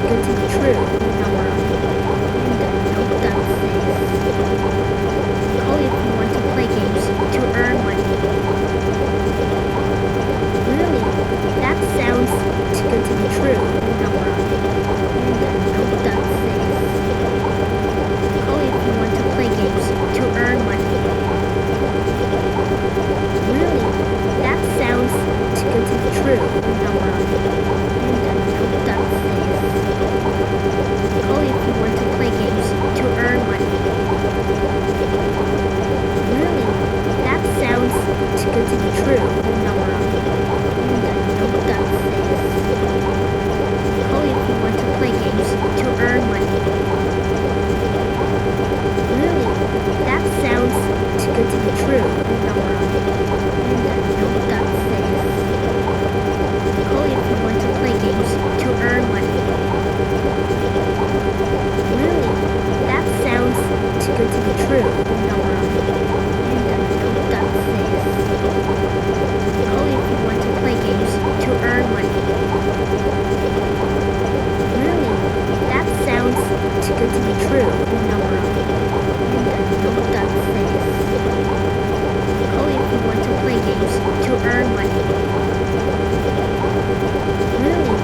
good to be true. Call if you want to play games to earn money. Really? That sounds too good to be true. Call if you want to play games to earn money. Really? That sounds too good to be true. Call if you want to play games to earn money. Really? That sounds too good to be true. Call if you want to play games to earn money. Really? That sounds too good to be true. Call if you want to play games to earn money. Really? That sounds too good to be true. Call if you want to play games to earn money. Really? That sounds too good to be true. Call if you want to play games to earn money. Really?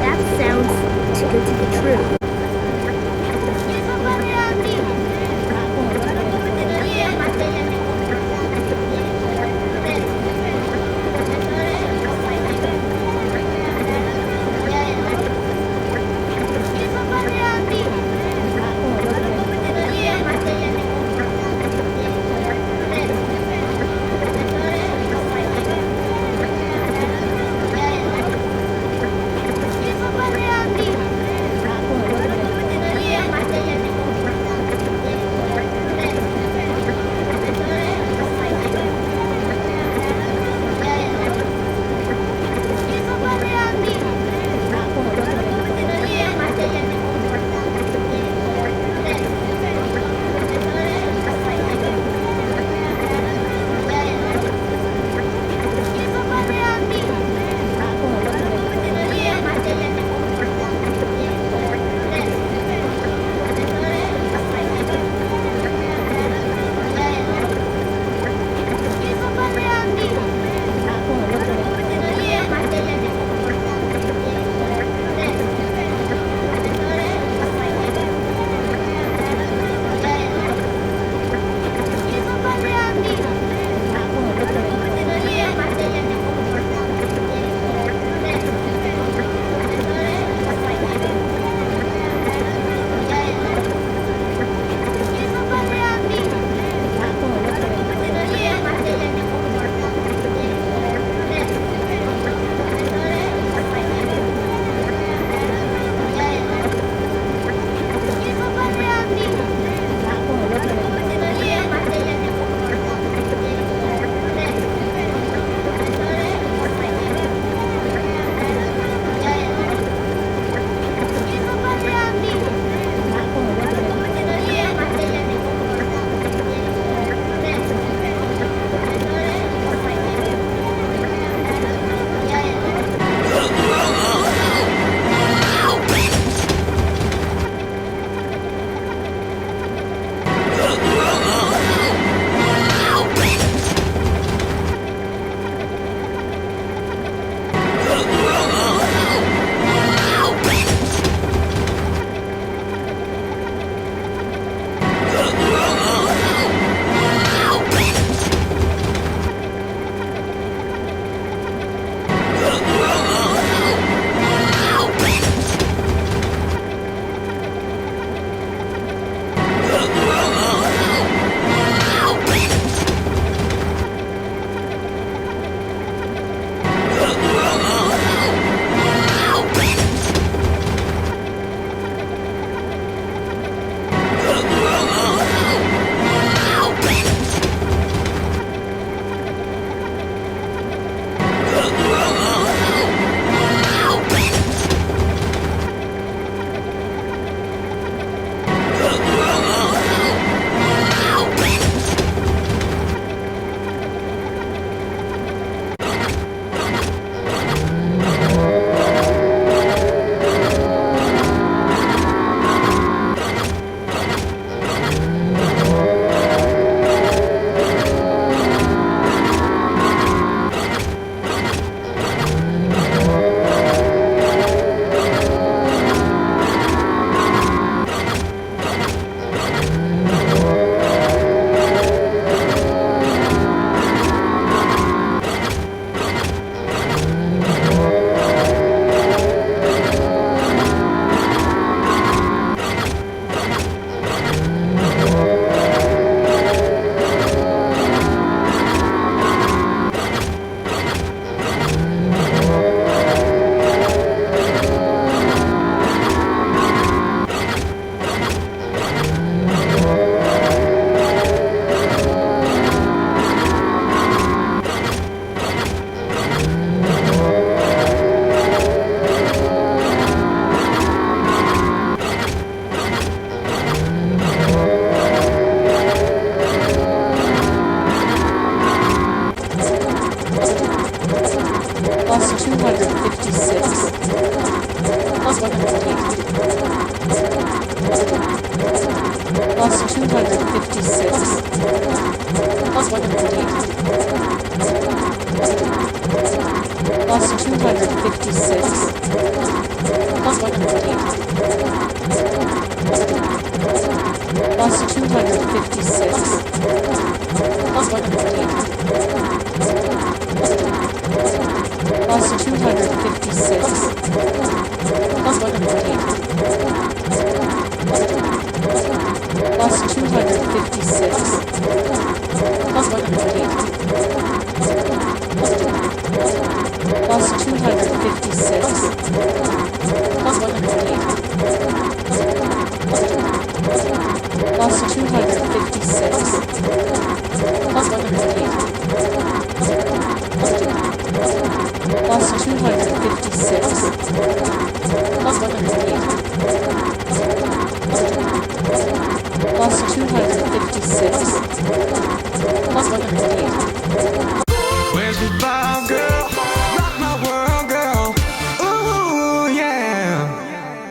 That sounds too good to be true. plus 256 plus 108 plus 256 plus 108 plus 256 plus 108 plus 256 plus 108 plus 256 plus 108 plus 256 plus 108 plus 256 plus 108 plus 256 plus 108. Where's the